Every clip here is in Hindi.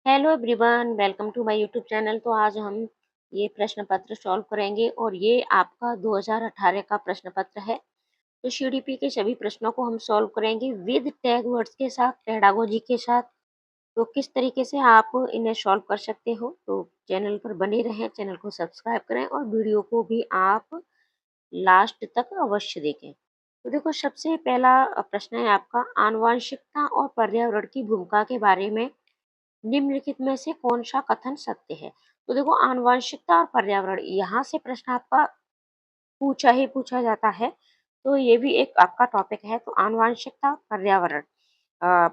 Hello everyone, welcome to my YouTube channel. तो आज हम ये प्रश्न पत्र सॉल्व करेंगे और ये आपका 2018 का प्रश्न पत्र है। तो सीडीपी के सभी प्रश्नों को हम सॉल्व करेंगे विद टैग वर्ड्स के साथ, पेडागोजी के साथ। तो किस तरीके से आप इन्हें सॉल्व कर सकते हो, तो चैनल पर बने रहें, चैनल को सब्सक्राइब करें और वीडियो को भी आप लास्ट तक अवश्य देखें। तो देखो, सबसे पहला प्रश्न है आपका, आनुवंशिकता और पर्यावरण की भूमिका के बारे में निम्नलिखित में से कौन सा कथन सत्य है। तो देखो, आनुवंशिकता और पर्यावरण, यहाँ से प्रश्न आपका पूछा ही पूछा जाता है। तो ये भी एक आपका टॉपिक है। तो आनुवंशिकता, पर्यावरण,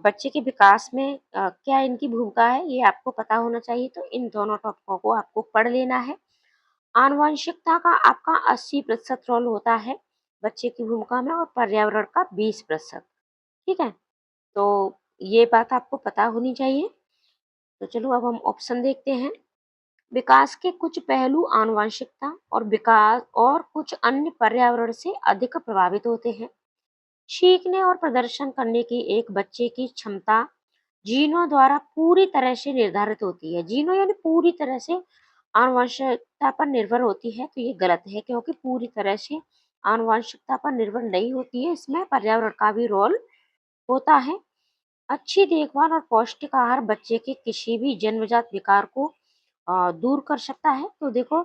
बच्चे के विकास में क्या इनकी भूमिका है, ये आपको पता होना चाहिए। तो इन दोनों टॉपिकों को आपको पढ़ लेना है। आनुवंशिकता का आपका 80% रोल होता है बच्चे की भूमिका में, और पर्यावरण का 20%। ठीक है, तो ये बात आपको पता होनी चाहिए। तो चलो अब हम ऑप्शन देखते हैं। विकास के कुछ पहलू आनुवंशिकता और विकास और कुछ अन्य पर्यावरण से अधिक प्रभावित होते हैं। सीखने और प्रदर्शन करने की एक बच्चे की क्षमता जीनों द्वारा पूरी तरह से निर्धारित होती है। जीनों यानी पूरी तरह से आनुवंशिकता पर निर्भर होती है। तो ये गलत है, क्योंकि पूरी तरह से आनुवंशिकता पर निर्भर नहीं होती है, इसमें पर्यावरण का भी रोल होता है। अच्छी देखभाल और पौष्टिक आहार बच्चे के किसी भी जन्मजात विकार को दूर कर सकता है। तो देखो,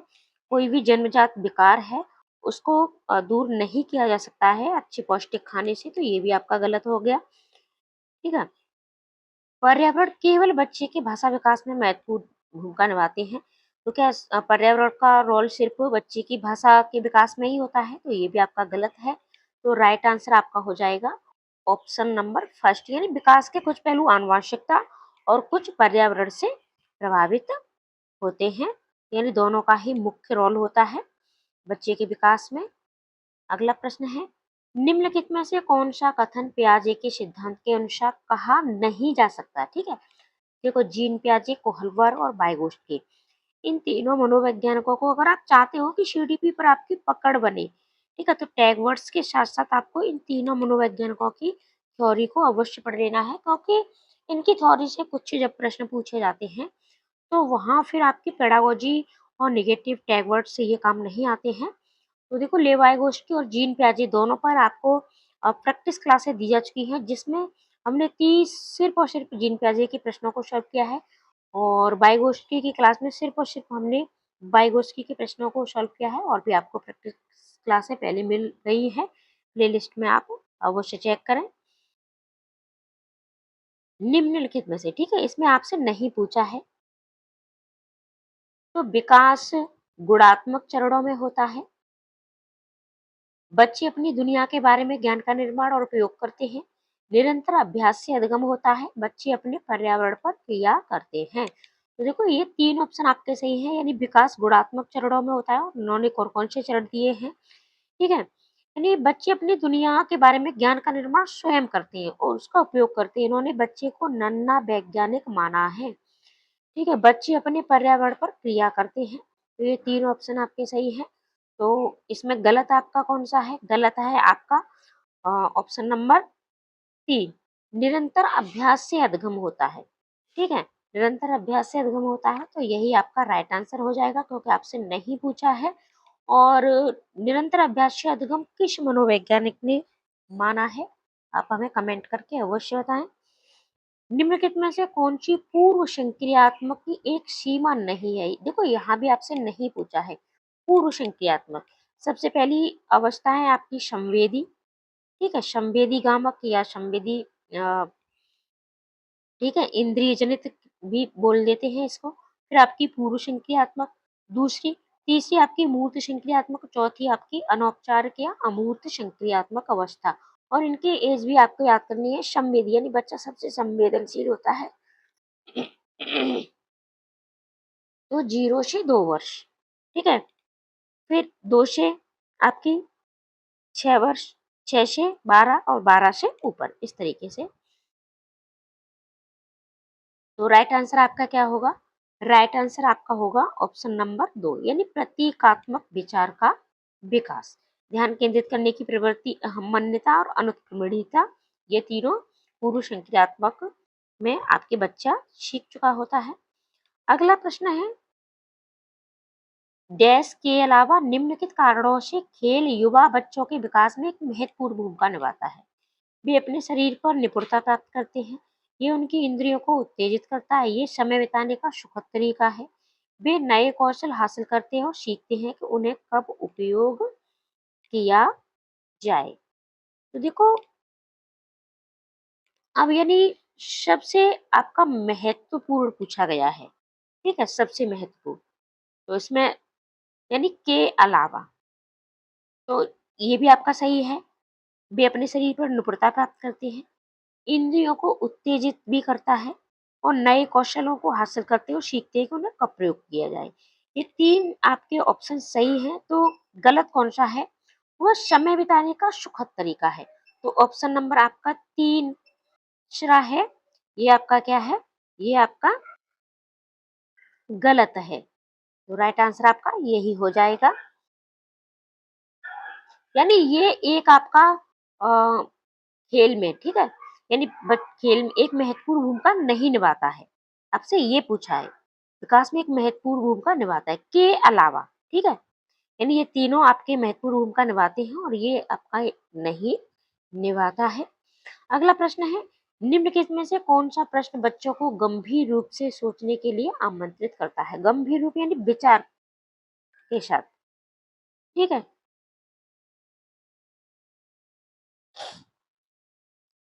कोई भी जन्मजात विकार है उसको दूर नहीं किया जा सकता है अच्छे पौष्टिक खाने से। तो ये भी आपका गलत हो गया। ठीक है, पर्यावरण केवल बच्चे के भाषा विकास में महत्वपूर्ण भूमिका निभाते हैं। तो क्या पर्यावरण का रोल सिर्फ बच्चे की भाषा के विकास में ही होता है? तो ये भी आपका गलत है। तो राइट आंसर आपका हो जाएगा ऑप्शन नंबर फर्स्ट, यानी विकास के कुछ पहलू आनुवंशिकता और कुछ पर्यावरण से प्रभावित होते हैं। यानी दोनों का ही मुख्य रोल होता है बच्चे के विकास में। अगला प्रश्न है, निम्नलिखित में से कौन सा कथन पियाजे के सिद्धांत के अनुसार कहा नहीं जा सकता? ठीक है, देखो, जीन पियाजे, कोहलवर और बाइगोस्की, इन तीनों मनोवैज्ञानिकों को अगर आप चाहते हो कि सीडीपी पर आपकी पकड़ बने, ठीक है, तो टैग वर्ड्स के साथ साथ आपको इन तीनों मनोवैज्ञानिकों की थ्योरी को अवश्य पढ़ लेना है, क्योंकि इनकी थ्योरी से कुछ जब प्रश्न पूछे जाते हैं तो वहां फिर आपकी पेडागोजी और निगेटिव टैग वर्ड से ये काम नहीं आते हैं। तो देखो, लेवाइगोस्की और जीन पियाजे दोनों पर आपको प्रैक्टिस क्लासेस दी जा चुकी हैं, जिसमें हमने 30 सिर्फ और सिर्फ जीन पियाजे के प्रश्नों को सॉल्व किया है। और बाइगोस्की की क्लास में सिर्फ और सिर्फ हमने बाइगोस्की के प्रश्नों को सॉल्व किया है। और भी आपको प्रैक्टिस क्लासें पहले मिल गई है, प्लेलिस्ट में आप अवश्य चेक करें। निम्नलिखित में से, ठीक है, इसमें आपसे नहीं पूछा है। तो विकास गुणात्मक चरणों में होता है। बच्चे अपनी दुनिया के बारे में ज्ञान का निर्माण और उपयोग करते हैं। निरंतर अभ्यास से अधिगम होता है। बच्चे अपने पर्यावरण पर क्रिया करते हैं। तो देखो, ये तीन ऑप्शन आपके सही हैं, यानी विकास गुणात्मक चरणों में होता है। और उन्होंने कौन से चरण दिए हैं? ठीक है, यानी बच्चे अपनी दुनिया के बारे में ज्ञान का निर्माण स्वयं करते हैं और उसका उपयोग करते हैं। इन्होंने बच्चे को नन्हा वैज्ञानिक माना है। ठीक है, बच्चे अपने पर्यावरण पर क्रिया करते हैं। तो ये तीन ऑप्शन आपके सही है। तो इसमें गलत आपका कौन सा है? गलत है आपका ऑप्शन नंबर 3, निरंतर अभ्यास से अधिगम होता है। ठीक है, निरंतर अभ्यास से अधिगम होता है। तो यही आपका राइट आंसर हो जाएगा, क्योंकि आपसे नहीं पूछा है। और निरंतर अभ्यास से अधिगम किस मनोवैज्ञानिक ने माना है? आप हमें कमेंट करके अवश्य बताएं। निम्नलिखित में से कौन सी पूर्व संक्रियात्मक की एक सीमा नहीं है? देखो, यहाँ भी आपसे नहीं पूछा है। पूर्व संक्रियात्मक, सबसे पहली अवस्था है आपकी संवेदी। ठीक है, संवेदी गामक या संवेदी, ठीक है, इंद्रिय जनित भी बोल देते हैं इसको। फिर आपकी पूर्व संक्रियात्मक, दूसरी, तीसरी आपकी मूर्त संक्रियात्मक, चौथी आपकी अनौपचारिक या अमूर्त संक्रियात्मक अवस्था। और इनके एज भी आपको याद करनी है। संवेदी यानी बच्चा सबसे संवेदनशील होता है, तो 0 से 2 वर्ष। ठीक है, फिर 2 से आपकी 6 वर्ष, 6 से 12 और 12 से ऊपर, इस तरीके से। तो राइट आंसर आपका क्या होगा? राइट आंसर आपका होगा ऑप्शन नंबर 2, यानी प्रतीकात्मक विचार का विकास, ध्यान केंद्रित करने की प्रवृत्ति, अहम मान्यता और अनुत्क्रमणीयता, ये तीनों पूर्व संक्रियात्मक में आपके बच्चा सीख चुका होता है। अगला प्रश्न है, डैश के अलावा निम्नलिखित कारणों से खेल युवा बच्चों के विकास में एक महत्वपूर्ण भूमिका निभाता है। वे अपने शरीर पर निपुणता प्राप्त करते हैं। ये उनकी इंद्रियों को उत्तेजित करता है। ये समय बिताने का सुखद तरीका है। वे नए कौशल हासिल करते हैं और सीखते हैं कि उन्हें कब उपयोग किया जाए। तो देखो, अब यानी सबसे आपका महत्वपूर्ण पूछा गया है, ठीक है, सबसे महत्वपूर्ण। तो इसमें यानी के अलावा, तो ये भी आपका सही है। वे अपने शरीर पर निपुणता प्राप्त करते हैं, इंद्रियों को उत्तेजित भी करता है और नए कौशलों को हासिल करते हैं और सीखते हैं कि उन्हें कब प्रयोग किया जाए। ये 3 आपके ऑप्शन सही हैं, तो गलत कौन-सा है? वो समय बिताने का सुखद तरीका है। तो ऑप्शन नंबर आपका 3 है, ये आपका क्या है? ये आपका गलत है। तो राइट आंसर आपका यही हो जाएगा। यानी ये एक आपका अ, खेल में, ठीक है? यानी खेल में एक महत्वपूर्ण भूमिका नहीं निभाता है। आपसे ये पूछा है, विकास में एक महत्वपूर्ण भूमिका निभाता है के अलावा, ठीक है? यानी ये तीनों आपके महत्वपूर्ण भूमिका निभाते हैं और ये आपका नहीं निभाता है। अगला प्रश्न है, निम्नलिखित में से कौन-सा प्रश्न बच्चों को गंभीर रूप से सोचने के लिए आमंत्रित करता है? गंभीर रूप यानी विचार के साथ, ठीक है?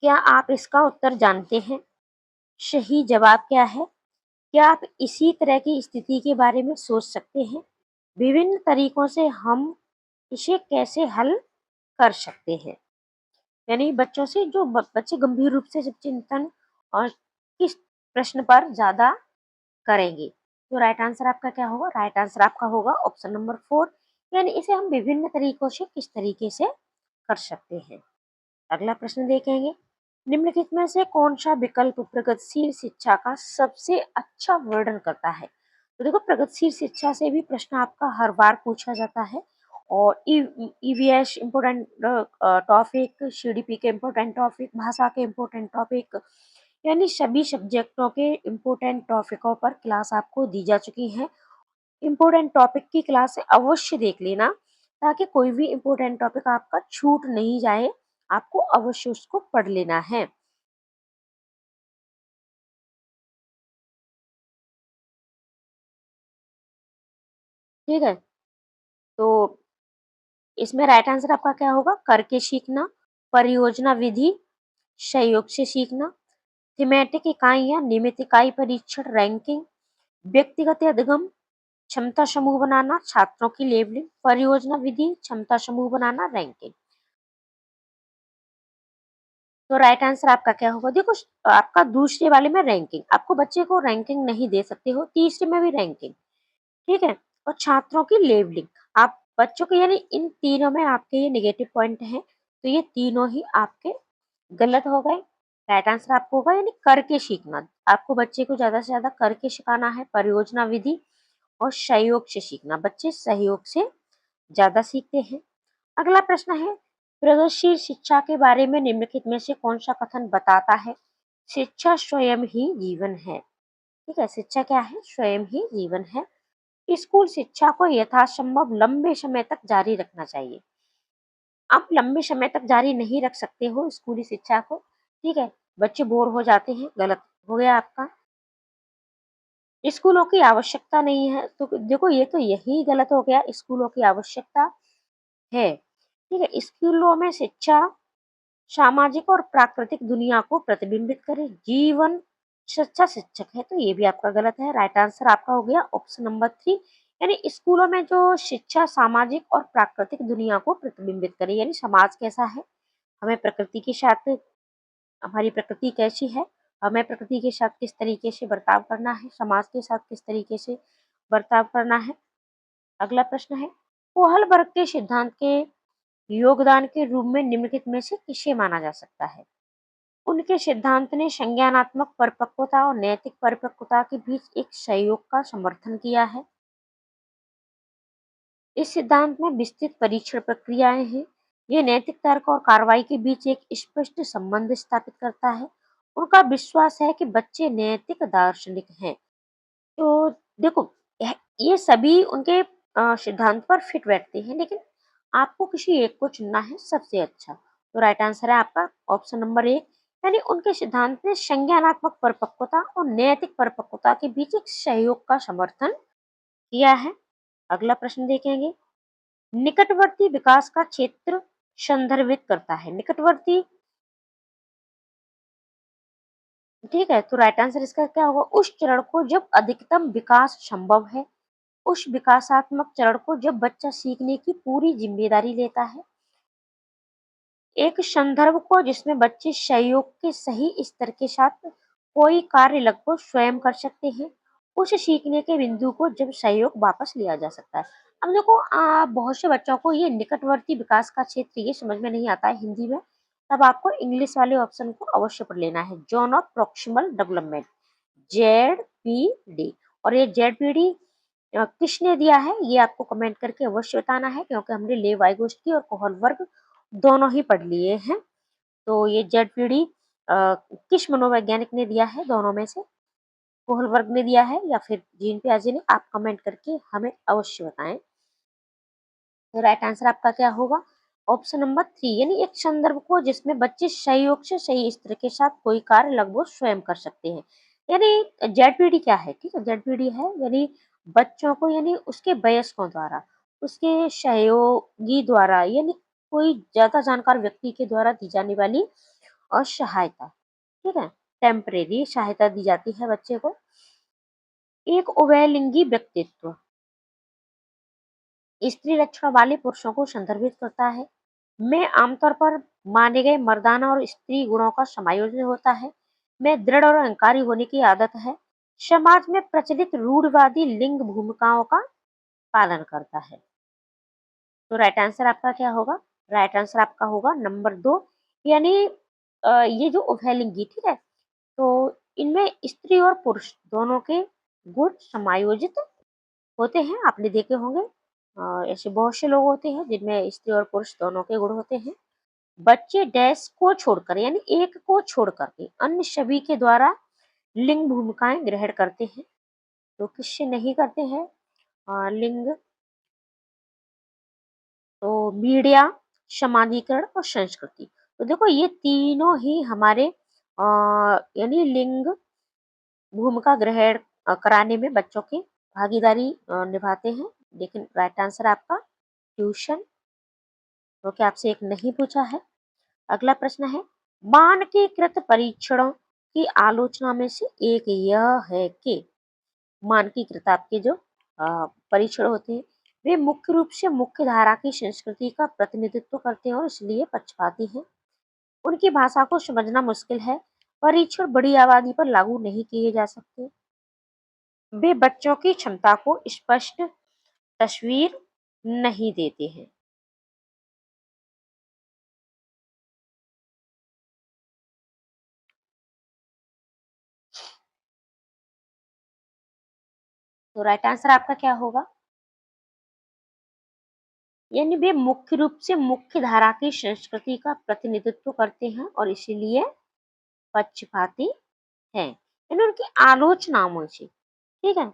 क्या आप इसका उत्तर जानते हैं? सही जवाब क्या है? क्या आप इसी तरह की स्थिति के बारे में सोच सकते हैं? विभिन्न तरीकों से हम इसे कैसे हल कर सकते हैं? यानी बच्चों से जो बच्चे गंभीर रूप से जब चिंतन और किस प्रश्न पर ज़्यादा करेंगे, तो राइट आंसर आपका क्या होगा? राइट आंसर आपका होगा ऑप्शन नंबर 4, यानी इसे हम विभिन्न तरीकों से किस तरीके से कर सकते हैं। अगला प्रश्न देखेंगे, निम्नलिखित में से कौन सा विकल्प प्रगतिशील शिक्षा का सबसे अच्छा वर्णन करता है? तो देखो, प्रगतिशील शिक्षा से भी प्रश्न आपका हर बार पूछा जाता है और ईवीएस इम्पोर्टेंट टॉपिक, सीडीपी के इम्पोर्टेंट टॉपिक, भाषा के इम्पोर्टेंट टॉपिक, यानी सभी सब्जेक्टों के इम्पोर्टेंट टॉपिकों पर क्लास आपको दी जा चुकी है। इम्पोर्टेंट टॉपिक की क्लास अवश्य देख लेना, ताकि कोई भी इम्पोर्टेंट टॉपिक आपका छूट नहीं जाए। आपको अवश्य उसको पढ़ लेना है, ठीक है? तो इसमें राइट आंसर आपका क्या होगा? करके सीखना, परियोजना विधि, सहयोग से सीखना, थीमेटिक इकाइयाँ, नियमित इकाई परीक्षण, रैंकिंग, व्यक्तिगत अधिगम, क्षमता समूह बनाना, छात्रों की लेबलिंग, परियोजना विधि, क्षमता समूह बनाना, रैंकिंग। तो राइट आंसर आपका क्या होगा? देखो, आपका दूसरे वाले में रैंकिंग, आपको बच्चे को रैंकिंग नहीं दे सकते हो, तीसरे में भी रैंकिंग, ठीक है? और छात्रों की लेबलिंग, आप बच्चों को, यानी इन तीनों में आपके ये नेगेटिव पॉइंट हैं, तो ये तीनों ही आपके गलत हो गए। राइट आंसर आपको होगा यानी करके सीखना। आपको बच्चे को ज़्यादा से ज़्यादा करके सिखाना है, परियोजना विधि और सहयोग से सीखना। बच्चे सहयोग से ज़्यादा सीखते हैं। अगला प्रश्न है, प्रगतिशील शिक्षा के बारे में निम्नलिखित में से कौन सा कथन बताता है? शिक्षा स्वयं ही जीवन है, ठीक है? शिक्षा क्या है? स्वयं ही जीवन है। स्कूल शिक्षा को यथासंभव लंबे समय तक जारी रखना चाहिए। आप लंबे समय तक जारी नहीं रख सकते हो स्कूली शिक्षा को, ठीक है? बच्चे बोर हो जाते हैं, गलत हो गया आपका। स्कूलों की आवश्यकता नहीं है, तो देखो, ये तो यही गलत हो गया, स्कूलों की आवश्यकता है, ठीक है? स्कूलों में शिक्षा सामाजिक और प्राकृतिक दुनिया को प्रतिबिंबित करे, जीवन सच्चा शिक्षक है, तो ये भी आपका गलत है। राइट आंसर आपका हो गया ऑप्शन नंबर 3, यानी स्कूलों में जो शिक्षा सामाजिक और प्राकृतिक दुनिया को प्रतिबिंबित करे, यानी समाज कैसा है, हमें प्रकृति के साथ, हमारी प्रकृति कैसी है, हमें प्रकृति के साथ किस तरीके से बर्ताव करना है, समाज के साथ किस तरीके से बर्ताव करना है। अगला प्रश्न है, कोहलबर्ग के सिद्धांत के योगदान के रूप में निम्नलिखित में से किसे माना जा सकता है? उनके सिद्धांत ने संज्ञानात्मक परिपक्वता और नैतिक परिपक्वता के बीच एक सहयोग का समर्थन किया है। इस सिद्धांत में विस्तृत परीक्षण प्रक्रियाएं हैं। ये नैतिक तर्क और कार्रवाई के बीच एक स्पष्ट संबंध स्थापित करता है उनका विश्वास है कि बच्चे नैतिक दार्शनिक हैं। तो देखो, ये सभी उनके सिद्धांत पर फिट बैठते हैं, लेकिन आपको किसी एक को चुनना है सबसे अच्छा। तो राइट आंसर है आपका ऑप्शन नंबर ए, यानी उनके सिद्धांत ने संज्ञानात्मक परिपक्वता और नैतिक परिपक्वता के बीच एक सहयोग का समर्थन किया है। अगला प्रश्न देखेंगे, निकटवर्ती विकास का क्षेत्र संदर्भित करता है। निकटवर्ती, ठीक है, तो राइट आंसर इसका क्या होगा? उस चरण को जब अधिकतम विकास संभव है, उस विकासात्मक चरण को जब बच्चा सीखने की पूरी जिम्मेदारी लेता है, एक संदर्भ को जिसमें बच्चे सहयोग के सही स्तर के साथ कोई कार्य लगभग स्वयं कर सकते हैं, उस सीखने के बिंदु को जब सहयोग वापस लिया जा सकता है। अब देखो, बहुत से बच्चों को ये निकटवर्ती विकास का क्षेत्र ये समझ में नहीं आता है हिंदी में, तब आपको इंग्लिश वाले ऑप्शन को अवश्य पढ़ लेना है, zone of proximal development, Z-P-D. और ये जेड-पी-डी किसने दिया है ये आपको कमेंट करके अवश्य बताना है, क्योंकि हमने लेव वाइगोस्की और कोहलबर्ग दोनों ही पढ़ लिए हैं। तो ये जेड-पी-डी किस मनोवैज्ञानिक ने दिया है दोनों में से? कोहलबर्ग ने दिया है या फिर जीन पियाजे ने? आप कमेंट करके हमें अवश्य बताएं। तो राइट आंसर आपका क्या होगा? ऑप्शन नंबर 3, यानी एक संदर्भ को जिसमें बच्चे सहयोग से सही स्तर के साथ कोई कार्य लगभग स्वयं कर सकते हैं। यानी जेडपीडी क्या है? ठीक है, जेडपीडी है यानी बच्चों को, यानी उसके वयस्कों द्वारा, उसके सहयोगी द्वारा, यानी कोई ज्यादा जानकार व्यक्ति के द्वारा दी जाने वाली और सहायता, ठीक है, टेम्परेरी सहायता दी जाती है बच्चे को। एक उभयलिंगी व्यक्तित्व स्त्री लक्षण वाले पुरुषों को संदर्भित करता है। में आमतौर पर माने गए मर्दाना और स्त्री गुणों का समायोजन होता है। में दृढ़ और अहंकारी होने की आदत है। समाज में प्रचलित रूढ़िवादी लिंग भूमिकाओं का पालन करता है। तो राइट आंसर आपका क्या होगा? राइट आंसर आपका होगा नंबर 2, यानी ये जो उभयलिंगी, ठीक है, तो इनमें स्त्री और पुरुष दोनों के गुण समायोजित होते हैं। आपने देखे होंगे, ऐसे बहुत से लोग होते हैं जिनमें स्त्री और पुरुष दोनों के गुण होते हैं। बच्चे डैश को छोड़कर, यानी एक को छोड़ करके अन्य सभी के द्वारा लिंग भूमिकाएं ग्रहण करते हैं। तो किससे नहीं करते हैं लिंग? तो मीडिया, समाजीकरण और संस्कृति। तो देखो, ये तीनों ही हमारे यानी लिंग भूमिका ग्रहण कराने में बच्चों की भागीदारी निभाते हैं। लेकिन राइट आंसर आपका ट्यूशन, तो क्या आपसे एक नहीं पूछा है। अगला प्रश्न है, मानकीकृत परीक्षणों की आलोचना में से एक यह है कि मानकीकृत आपके जो परीक्षण होते हैं, वे मुख्य रूप से मुख्य धारा की संस्कृति का प्रतिनिधित्व करते हैं और इसलिए पक्षपाती हैं। उनकी भाषा को समझना मुश्किल है। परीक्षण बड़ी आबादी पर लागू नहीं किए जा सकते। वे बच्चों की क्षमता को स्पष्ट तस्वीर नहीं देते हैं। तो राइट आंसर आपका क्या होगा? यानी वे मुख्य रूप से मुख्य धारा की संस्कृति का प्रतिनिधित्व करते हैं और इसीलिए पक्षपाती हैं। यानी उनकी आलोचनाओं से, ठीक है।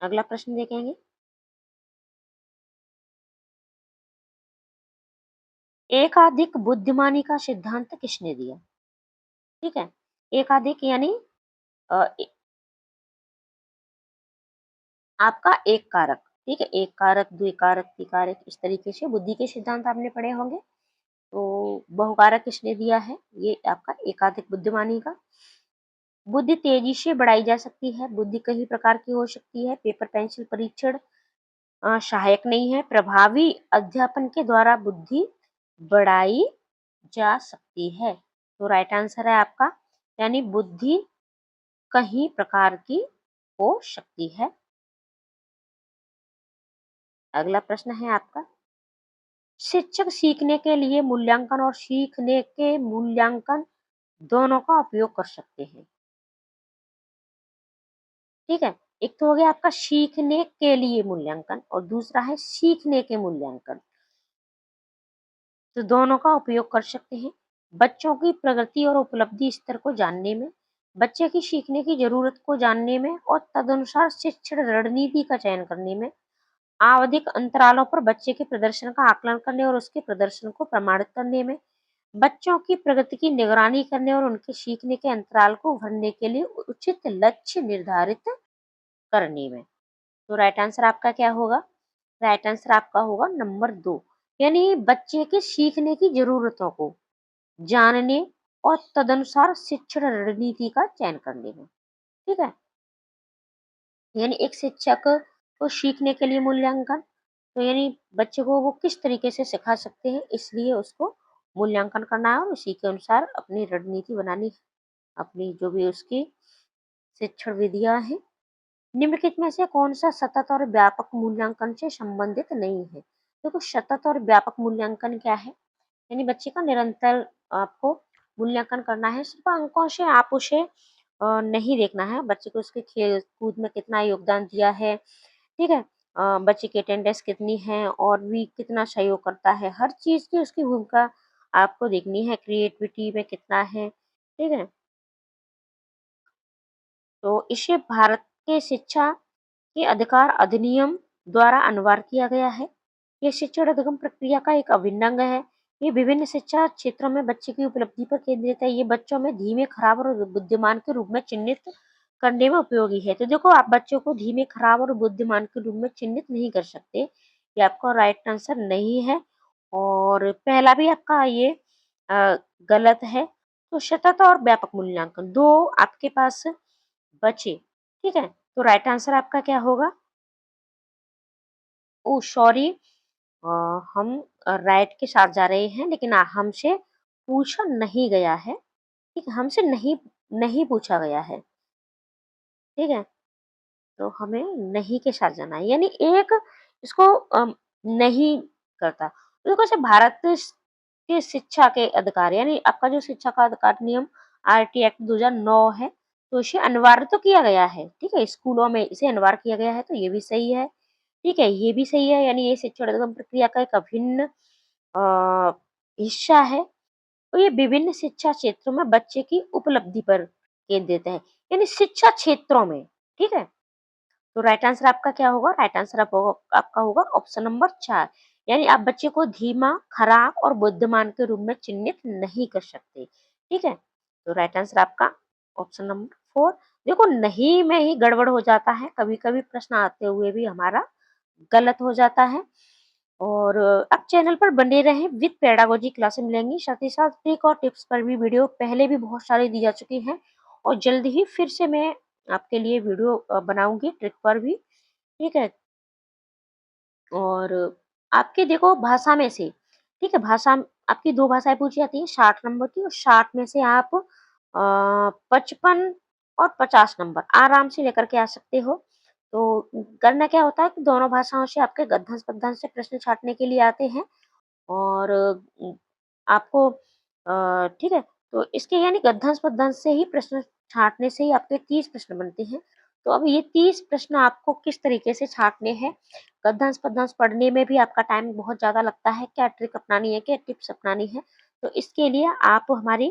अगला प्रश्न देखेंगे, एकाधिक बुद्धिमानी का सिद्धांत किसने दिया? ठीक है, एकाधिक यानी अ, ए- आपका एक कारक, ठीक है, एक कारक, द्विकारक, त्रिकारक, इस तरीके से बुद्धि के सिद्धांत आपने पढ़े होंगे। तो बहुकारक किसने दिया है? ये आपका एकाधिक बुद्धिमानी का। बुद्धि तेजी से बढ़ाई जा सकती है। बुद्धि कई प्रकार की हो सकती है। पेपर पेंसिल परीक्षण सहायक नहीं है। प्रभावी अध्यापन के द्वारा बुद्धि बढ़ाई जा सकती है। तो राइट आंसर है आपका, यानी बुद्धि कई प्रकार की हो सकती है। अगला प्रश्न है आपका, शिक्षक सीखने के लिए मूल्यांकन और सीखने के मूल्यांकन दोनों का उपयोग कर सकते हैं। ठीक है, एक तो हो गया आपका सीखने के लिए मूल्यांकन और दूसरा है सीखने के मूल्यांकन। तो दोनों का उपयोग कर सकते हैं। बच्चों की प्रगति और उपलब्धि स्तर को जानने में, बच्चे की सीखने की ज़रूरत को जानने में और तदनुसार शिक्षण रणनीति का चयन करने में, आवधिक अंतरालों पर बच्चे के प्रदर्शन का आकलन करने और उसके प्रदर्शन को प्रमाणित करने में, बच्चों की प्रगति की निगरानी करने और उनके सीखने के अंतराल को भरने के लिए उचित लक्ष्य निर्धारित करने में। तो राइट आंसर आपका क्या होगा? राइट आंसर आपका होगा नंबर 2, यानी बच्चे के सीखने की ज़रूरतों को जानने और तदनुसार शिक्षण रणनीति का चयन करने में। ठीक है? यानी एक शिक्षक को सीखने के लिए मूल्यांकन, तो यानी बच्चे को वो किस तरीके से सिखा सकते हैं, इसलिए उसको मूल्यांकन करना है और उसी के अनुसार अपनी रणनीति बनानी है, अपनी जो भी उसकी शिक्षण विधियाँ हैं। निम्नलिखित में से कौन-सा सतत और व्यापक मूल्यांकन से संबंधित नहीं है? देखो सतत और व्यापक मूल्यांकन क्या है? यानी बच्चे का निरंतर आपको मूल्यांकन करना है, सिर्फ अंकों से आप उसे नहीं देखना है, बच्चे को उसके खेल-कूद में कितना योगदान दिया है, ठीक है? बच्चे की अटेंडेंस कितनी है और भी कितना सहयोग करता है, हर चीज़ की उसकी भूमिका आपको देखनी है, क्रिएटिविटी में कितना है, ठीक है? तो इसे भारत के शिक्षा के अधिकार अधिनियम द्वारा अनिवार्य किया गया है। ये शिक्षण अधिगम प्रक्रिया का एक अभिन्न अंग है। ये विभिन्न शिक्षा क्षेत्रों में बच्चे की उपलब्धि पर केंद्रित है। ये बच्चों में धीमे, खराब और बुद्धिमान के रूप में चिह्नित करने में उपयोगी है। तो देखो आप बच्चों को धीमे, खराब और बुद्धिमान के रूप में चिह्नित नहीं कर सकते। ये आपका राइट आंसर नहीं है और पहला भी आपका ये गलत है। तो सतत और व्यापक मूल्यांकन 2 आपके पास बचे, ठीक है? तो राइट आंसर आपका क्या होगा? ओह सॉरी, अ, हम राइट के साथ जा रहे हैं लेकिन हमसे पूछा नहीं गया है, ठीक है? हमसे नहीं नहीं पूछा गया है, ठीक है? तो हमें नहीं के साथ जाना है, यानी एक इसको नहीं करता। देखो जैसे भारत के शिक्षा के अधिकार यानी आपका जो शिक्षा का अधिकार नियम आरटी एक्ट 2009 है, तो इसे अनिवार्य तो किया गया है, ठीक है? स्कूलों में इसे अनिवार्य किया गया है, तो ये भी सही है, ठीक है? ये भी सही है, यानी ये शिक्षण अधिगम प्रक्रिया का एक अभिन्न अ, हिस्सा है। तो ये विभिन्न शिक्षा क्षेत्रों में बच्चे की उपलब्धि पर केंद्रित है, यानी शिक्षा क्षेत्रों में, ठीक है? तो राइट आंसर आपका क्या होगा? राइट आंसर आपका होगा ऑप्शन नंबर 4, यानी आप बच्चे को धीमा, खराब और बुद्धिमान के रूप में चिह्नित नहीं कर सकते, ठीक है? तो राइट आंसर आपका ऑप्शन नंबर 4। देखो नहीं में ही गड़बड़ हो जाता है, कभी-कभी प्रश्न आते हुए भी हमारा गलत हो जाता है। और आप चैनल पर बने रहें, विद पेडागोजी क्लासेस मिलेंगी, साथ ही साथ ट्रिक और टिप्स पर भी वीडियो पहले भी बहुत सारी दी जा चुकी हैं और जल्द ही फिर से मैं आपके लिए वीडियो बनाऊँगी ट्रिक पर भी, ठीक है? और आपकी देखो भाषा में से, ठीक है? भाषा आपकी 2 भाषाएँ पूछी जाती हैं 60 नंबर की और 60 में से आप 55 और 50 नंबर आराम से लेकर के आ सकते हो। तो करना क्या होता है कि दोनों भाषाओं से आपके गद्यांश-पद्यांश से प्रश्न छाँटने के लिए आते हैं और आपको ठीक है? तो इसके यानी गद्यांश-पद्यांश से ही प्रश्न छाँटने से ही आपके 30 प्रश्न बनते हैं। तो अब ये 30 प्रश्न आपको किस तरीके से छाँटने हैं, गद्यांश-पद्यांश पढ़ने में भी आपका टाइम बहुत ज़्यादा लगता है, क्या ट्रिक अपनानी है, क्या टिप्स अपनानी है। तो इसके लिए आप हमारी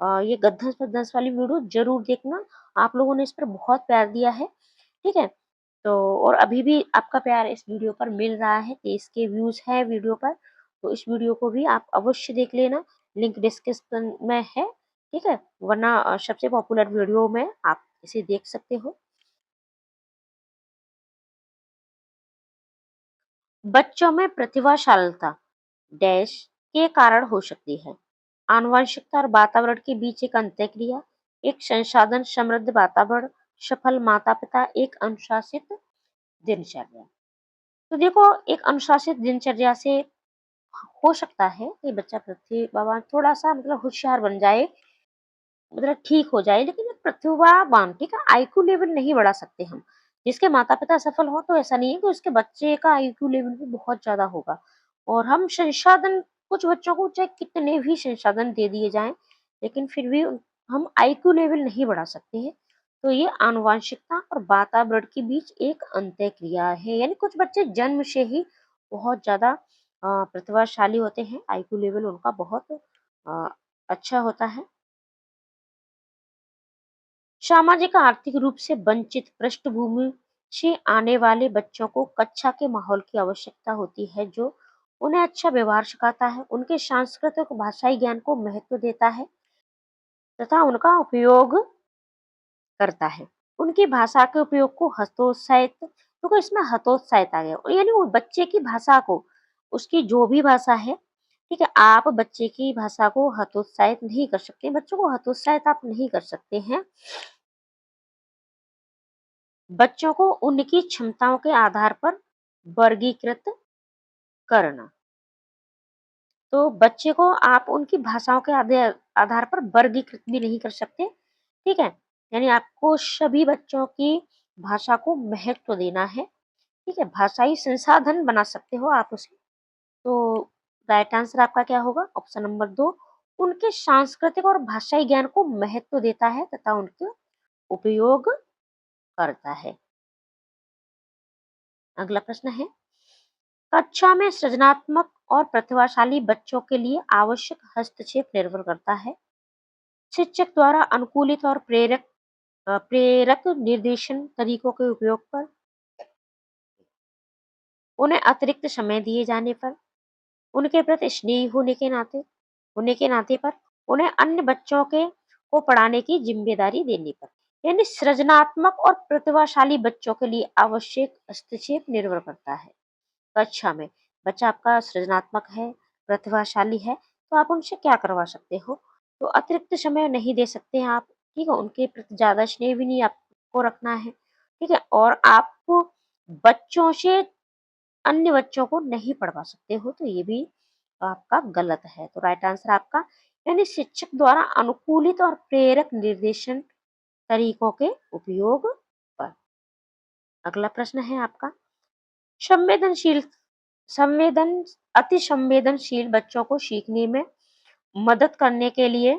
ये गद्यांश-पद्यांश वाली वीडियो ज़रूर देखना। आप लोगों ने इस पर बहुत प्यार दिया है, ठीक है? तो और अभी भी आपका प्यार इस वीडियो पर मिल रहा है, 30 के व्यूज़ हैं वीडियो पर, तो इस वीडियो को भी आप अवश्य देख लेना, लिंक डिस्क्रिप्शन में है, ठीक है? वरना सबसे पॉपुलर वीडियो में आप इसे देख सकते हो। बच्चों में प्रतिभाशालीता डैश के कारण हो सकती है। आनुवंशिकता और वातावरण के बीच एक अंतःक्रिया, एक संसाधन समृद्ध वातावरण, सफल माता-पिता, एक अनुशासित दिनचर्या। तो देखो एक अनुशासित दिनचर्या से हो सकता है कि बच्चा प्रतिभावान थोड़ा-सा मतलब होशियार बन जाए, मतलब ठीक हो जाए, लेकिन ये प्रतिभावान ठीक है, आईक्यू लेवल नहीं बढ़ा सकते हम। जिसके माता-पिता सफल हों तो ऐसा नहीं है कि उसके बच्चे का आईक्यू लेवल भी बहुत ज़्यादा होगा और हम संसाधन कुछ बच्चों को चाहे कितने भी संसाधन दे दिए जाएँ, लेकिन फिर भी हम आईक्यू लेवल नहीं बढ़ा सकते हैं। तो ये आनुवंशिकता और वातावरण के बीच एक अंतःक्रिया है, यानी कुछ बच्चे जन्म से ही बहुत ज़्यादा प्रतिभाशाली होते हैं, आईक्यू लेवल उनका बहुत अच्छा होता है। सामाजिक आर्थिक रूप से वंचित पृष्ठभूमि से आने वाले बच्चों को कक्षा के माहौल की आवश्यकता होती है, जो उन्हें अच्छा व्यवहार सिखाता है, उनके सांस्कृतिक भाषाई ज्ञान को महत्व देता है तथा उनका उपयोग करता है। उनकी भाषा के उपयोग को हतोत्साहित, तो इसमें हतोत्साहित आ गया, यानी वो बच्चे की भाषा को, उसकी जो भी भाषा है, ठीक है, आप बच्चे की भाषा को हतोत्साहित नहीं कर सकते, बच्चों को हतोत्साहित आप नहीं कर सकते हैं। बच्चों को उनकी क्षमताओं के आधार पर वर्गीकृत करना। तो बच्चे को आप उनकी भाषाओं के आधार पर वर्गीकृत भी नहीं कर सकते, ठीक है? यानी आपको सभी बच्चों की भाषा को महत्व देना है, ठीक है? भाषाई संसाधन बना सकते हो आप उसे। तो राइट आंसर आपका क्या होगा? ऑप्शन नंबर 2, उनके सांस्कृतिक और भाषाई ज्ञान को महत्व देता है तथा उनके उपयोग करता है। अगला प्रश्न है, कक्षा में सृजनात्मक और प्रतिभाशाली बच्चों के लिए आवश्यक हस्तक्षेप निर्भर करता है शिक्षक द्वारा अनुकूलित और प्रेरक निर्देशन तरीकों के उपयोग पर, उन्हें अतिरिक्त समय दिए जाने पर, उनके प्रति स्नेही होने के नाते पर, उन्हें अन्य बच्चों के को पढ़ाने की जिम्मेदारी देने पर। यानी सृजनात्मक और प्रतिभाशाली बच्चों के लिए आवश्यक हस्तक्षेप निर्भर करता है। कक्षा में बच्चा आपका सृजनात्मक है, प्रतिभाशाली है, तो आप उनसे क्या करवा सकते हो? तो अतिरिक्त समय नहीं दे सकते हैं आप, ठीक है? उनके प्रति ज़्यादा स्नेह भी नहीं आपको रखना है, ठीक है? और आप बच्चों से अन्य बच्चों को नहीं पढ़वा सकते हो, तो ये भी आपका गलत है। तो राइट आंसर आपका, यानी शिक्षक द्वारा अनुकूलित और प्रेरक निर्देशन तरीकों के उपयोग पर। अगला प्रश्न है आपका, संवेदनशील संवेदन अति संवेदनशील बच्चों को सीखने में मदद करने के लिए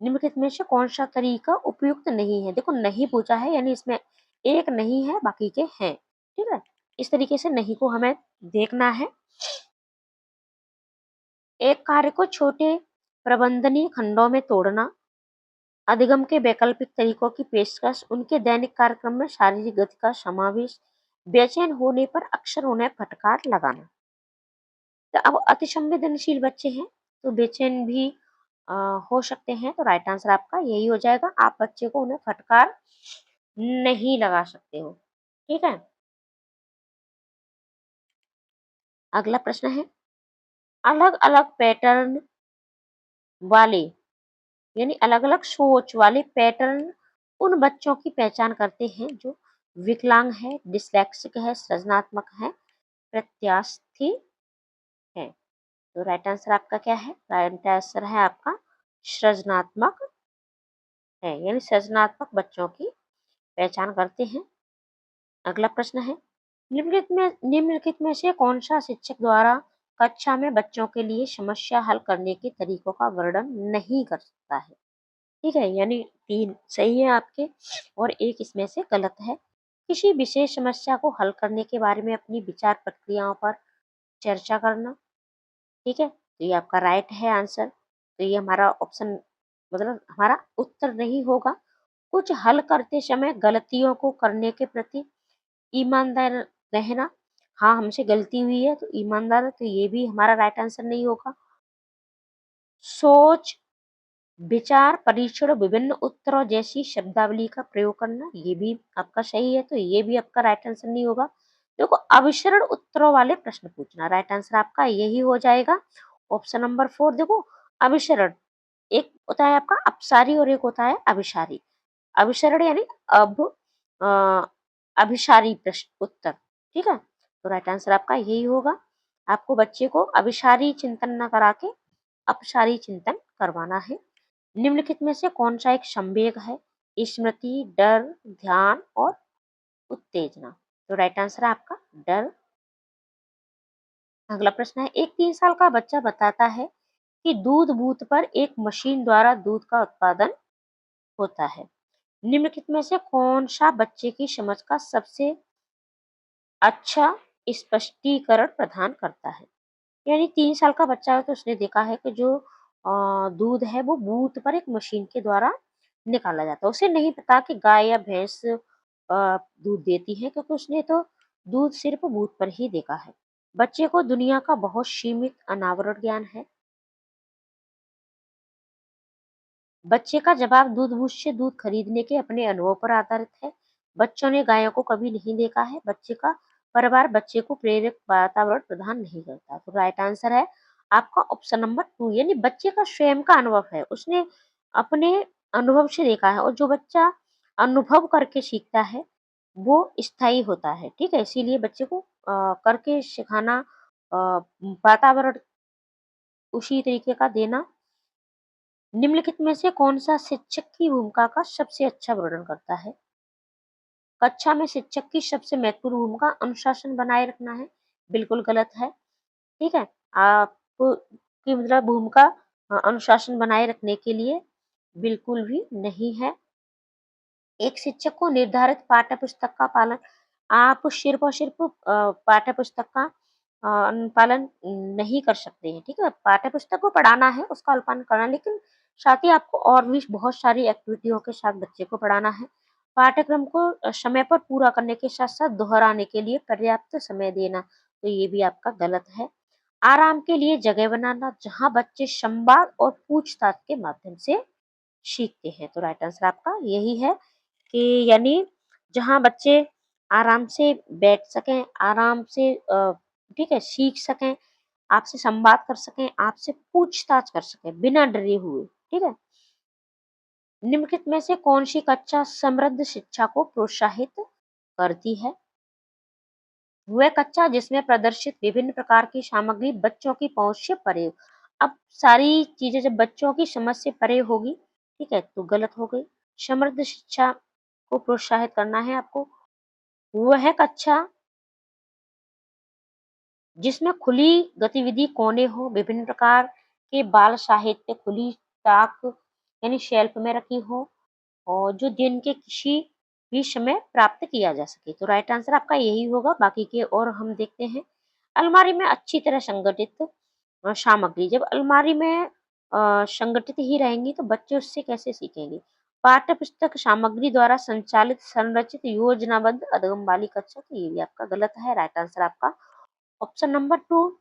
निम्नलिखित में से कौन सा तरीका उपयुक्त नहीं है? देखो, नहीं पूछा है, यानी इसमें एक नहीं है, बाकी के हैं, ठीक है? इस तरीके से नहीं को हमें देखना है। एक कार्य को छोटे प्रबंधनीय खंडों में तोड़ना, अधिगम के वैकल्पिक तरीकों की पेशकश, उनके दैनिक कार्यक्रम में शारीरिक गति का समावेश, बेचैन होने पर अक्सर उन्हें फटकार लगाना। तो अब अति संवेदनशील बच्चे हैं, तो बेचैन भी अ, हो सकते हैं, तो राइट आंसर आपका यही हो जाएगा। आप बच्चे को उन्हें फटकार नहीं लगा सकते हो, ठीक है? अगला प्रश्न है, अलग-अलग पैटर्न वाले, यानी अलग-अलग सोच वाले पैटर्न उन बच्चों की पहचान करते हैं जो विकलांग है, डिस्लेक्सिक है, सृजनात्मक है, प्रत्यास्थी है। तो राइट आंसर आपका क्या है? राइट आंसर है आपका सृजनात्मक है, यानी सृजनात्मक बच्चों की पहचान करते हैं। अगला प्रश्न है, निम्नलिखित में से कौन सा शिक्षक द्वारा कक्षा में बच्चों के लिए समस्या हल करने के तरीकों का वर्णन नहीं कर सकता है? ठीक है, यानी 3 सही है आपके और एक इसमें से गलत है। किसी विशेष समस्या को हल करने के बारे में अपनी विचार प्रक्रियाओं पर चर्चा करना, ठीक है? तो ये आपका राइट है आंसर। तो ये हमारा ऑप्शन, मतलब हमारा उत्तर नहीं होगा। कुछ हल करते समय गलतियों को करने के प्रति ईमानदार रहना, हाँ, हमसे गलती हुई है तो ईमानदार है, तो ये भी हमारा राइट आंसर नहीं होगा। सोच, विचार, परीक्षण, विभिन्न उत्तरों जैसी शब्दावली का प्रयोग करना, ये भी आपका सही है, तो ये भी आपका राइट आंसर नहीं होगा। देखो, अभिसरण उत्तरों वाले प्रश्न पूछना, राइट आंसर आपका यही हो जाएगा। ऑप्शन नंबर 4, देखो, अभिसरण, एक होता है आपका अपसारी और एक होता है अभिसारी। अभिसरण यानी अब अ, अभिसारी प्रश्न उत्तर, ठीक है? तो राइट आंसर आपका यही होगा। आपको बच्चे को अभिसारी चिंतन न करा के अपसारी चिंतन करवाना है। निम्नलिखित में से कौन सा एक संवेग है? स्मृति, डर, ध्यान और उत्तेजना। तो राइट आंसर है आपका डर। अगला प्रश्न है, एक 3 साल का बच्चा बताता है कि दूध बूथ पर एक मशीन द्वारा दूध का उत्पादन होता है। निम्नलिखित में से कौन सा बच्चे की समझ का सबसे अच्छा स्पष्टीकरण प्रदान करता है? यानी 3 साल का बच्चा है तो उसने देखा है कि जो दूध है वो बूथ पर एक मशीन के द्वारा निकाला जाता है। उसे नहीं पता कि गाय या भैंस दूध देती है, क्योंकि उसने तो दूध सिर्फ़ बूथ पर ही देखा है। बच्चे को दुनिया का बहुत सीमित अनावरण ज्ञान है। बच्चे का जवाब दूध-बूथ से दूध खरीदने के अपने अनुभव पर आधारित है। बच्चों ने गायों को कभी नहीं देखा है। बच्चे का परिवार बच्चे को प्रेरक वातावरण प्रदान नहीं करता। तो राइट आंसर है आपका ऑप्शन नंबर 2, यानी बच्चे का स्वयं का अनुभव है। उसने अपने अनुभव से देखा है, और जो बच्चा अनुभव करके सीखता है, वो स्थायी होता है। ठीक है? इसीलिए बच्चे को करके सिखाना, वातावरण उसी तरीके का देना। निम्नलिखित में से कौन-सा शिक्षक की भूमिका का सबसे अच्छा वर्णन करता है? कक्षा में शिक्षक की सबसे महत्वपूर्ण भूमिका अनुशासन बनाए रखना है, बिल्कुल गलत है, ठीक है? आप की मतलब भूमिका अनुशासन बनाए रखने के लिए बिल्कुल भी नहीं है। एक शिक्षक को निर्धारित पाठ्य पुस्तक का पालन, आप सिर्फ़ और सिर्फ़ पाठ्य पुस्तक का अनुपालन नहीं कर सकते हैं, ठीक है? पाठ्य पुस्तक को पढ़ाना है, उसका अनुपालन करना है, लेकिन साथ ही आपको और भी बहुत सारी एक्टिविटियों के साथ बच्चे को पढ़ाना है। पाठ्यक्रम को समय पर पूरा करने के साथ-साथ दोहराने के लिए पर्याप्त समय देना, तो ये भी आपका गलत है। आराम के लिए जगह बनाना, जहाँ बच्चे संवाद और पूछताछ के माध्यम से सीखते हैं, तो राइट आंसर आपका यही है कि यानी जहाँ बच्चे आराम से बैठ सकें, आराम से ठीक है, सीख सकें, आपसे संवाद कर सकें, आपसे पूछताछ कर सकें, बिना डरे हुए, ठीक है? निम्नलिखित में से कौन-सी कक्षा समृद्ध शिक्षा को प्रोत्साहित करती है? वह कक्षा जिसमें प्रदर्शित विभिन्न प्रकार की सामग्री बच्चों की पहुँच से परे हो। अब सारी चीज़ें जब बच्चों की समझ से परे होगी, ठीक है, तो गलत हो गई। समृद्ध शिक्षा को प्रोत्साहित करना है आपको। वह कक्षा जिसमें खुली गतिविधि कोने हो, विभिन्न प्रकार के बाल साहित्य खुली स्टॉक यानी शेल्फ में रखी हो, और जो दिन के किसी भी समय प्राप्त किया जा सके। तो राइट आंसर आपका यही होगा, बाकी के और हम देखते हैं। अलमारी में अच्छी तरह संगठित सामग्री, जब अलमारी में संगठित ही रहेंगी तो बच्चे उससे कैसे सीखेंगे? पाठ्य पुस्तक सामग्री द्वारा संचालित संरचित योजनाबद्ध अध्ययन वाली कक्षा, तो ये भी आपका गलत है। राइट आंसर आपका ऑप्शन नंबर 2।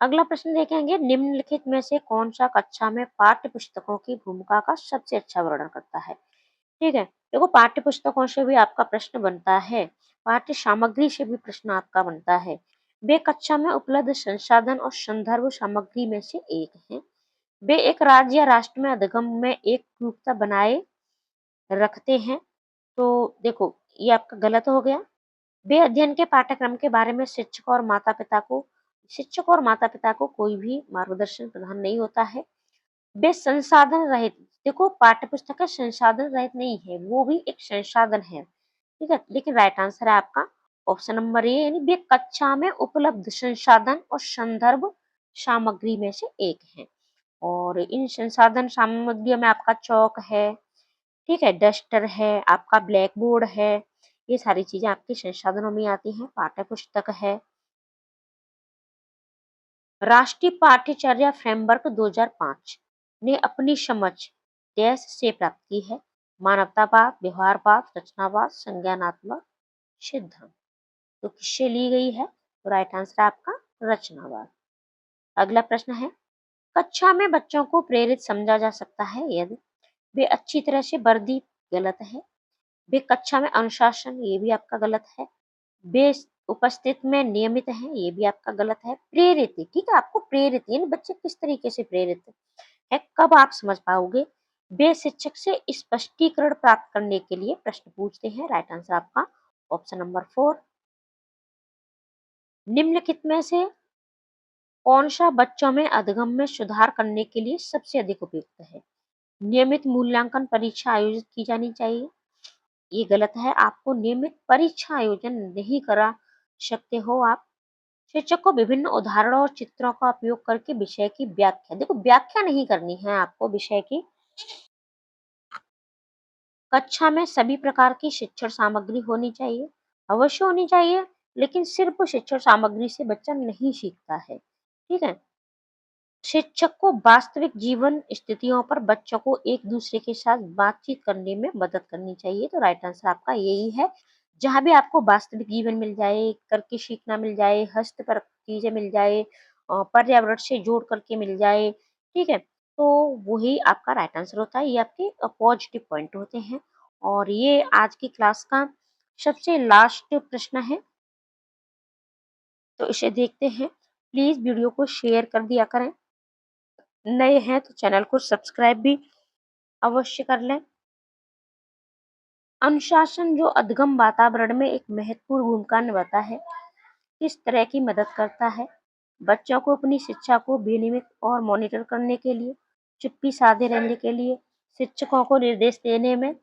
अगला प्रश्न देखेंगे, निम्नलिखित में से कौन-सा कक्षा में पाठ्य पुस्तकों की भूमिका का सबसे अच्छा वर्णन करता है? ठीक है, देखो पाठ्य पुस्तकों से भी आपका प्रश्न बनता है, पाठ्य सामग्री से भी प्रश्न आपका बनता है। वे कक्षा में उपलब्ध संसाधन और संदर्भ सामग्री में से एक हैं। वे एक राज्य या राष्ट्र में अधिगम में एकरूपता बनाए रखते हैं। तो देखो, ये आपका गलत हो गया। वे अध्ययन के पाठ्यक्रम के बारे में शिक्षक और माता-पिता को कोई भी मार्गदर्शन प्रदान नहीं होता है। वे संसाधन रहित, देखो पाठ्यपुस्तकें संसाधन रहित नहीं है, वो भी एक संसाधन है, ठीक है? लेकिन राइट आंसर है आपका ऑप्शन नंबर ए, यानी वे कक्षा में उपलब्ध संसाधन और संदर्भ सामग्री में से एक है। और इन संसाधन सामग्रियों में आपका चॉक है, ठीक है, डस्टर है, आपका ब्लैक बोर्ड है, ये सारी चीजें आपके संसाधनों में आती हैं। पाठ्य पुस्तक है। राष्ट्रीय पाठ्यचर्या फ्रेमवर्क 2005 ने अपनी समझ डैश से प्राप्त की है? मानवतावाद, व्यवहारवाद, रचनावाद, संज्ञानात्मक सिद्धांत। तो किससे ली गई है? तो राइट आंसर आपका रचनावाद। अगला प्रश्न है, कक्षा में बच्चों को प्रेरित समझा जा सकता है यदि वे अच्छी तरह से वर्दी, गलत है। वे कक्षा में अनुशासन, ये भी आपका गलत है। वे उपस्थित में नियमित हैं, ये भी आपका गलत है। प्रेरित है, ठीक है, आपको प्रेरित यानी बच्चे किस तरीके से प्रेरित है, कब आप समझ पाओगे? वे शिक्षक से स्पष्टीकरण प्राप्त करने के लिए प्रश्न पूछते हैं। राइट आंसर आपका ऑप्शन नंबर 4। निम्नलिखित में से कौन सा बच्चों में अधिगम में सुधार करने के लिए सबसे अधिक उपयुक्त है? नियमित मूल्यांकन परीक्षा आयोजित की जानी चाहिए, ये गलत है। आपको नियमित परीक्षा आयोजन नहीं करा सकते हो आप। शिक्षक को विभिन्न उदाहरणों और चित्रों का उपयोग करके विषय की व्याख्या, देखो व्याख्या नहीं करनी है आपको विषय की। कक्षा में सभी प्रकार की शिक्षण सामग्री होनी चाहिए, अवश्य होनी चाहिए, लेकिन सिर्फ शिक्षण सामग्री से बच्चा नहीं सीखता है, ठीक है? शिक्षक को वास्तविक जीवन स्थितियों पर बच्चों को एक दूसरे के साथ बातचीत करने में मदद करनी चाहिए। तो राइट आंसर आपका यही है। जहाँ भी आपको वास्तविक जीवन मिल जाए, करके सीखना मिल जाए, हस्तपरक चीज़ें मिल जाए, पर्यावरण से जोड़ करके मिल जाए, ठीक है? तो वही आपका राइट आंसर होता है। ये आपके पॉजिटिव पॉइंट होते हैं। और ये आज की क्लास का सबसे लास्ट प्रश्न है, तो इसे देखते हैं। प्लीज़ वीडियो को शेयर कर दिया करें। नए हैं तो चैनल को सब्सक्राइब भी अवश्य कर लें। अनुशासन जो अधगम वातावरण में एक महत्वपूर्ण भूमिका निभाता है, किस तरह की मदद करता है? बच्चों को अपनी शिक्षा को विनियमित और मॉनिटर करने के लिए, चुप्पी साधे रहने के लिए, शिक्षकों को निर्देश देने में,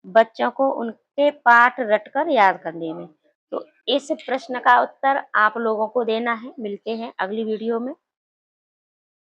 बच्चों को उनके पाठ रटकर याद करने में। तो इस प्रश्न का उत्तर आप लोगों को देना है। मिलते हैं अगली वीडियो में।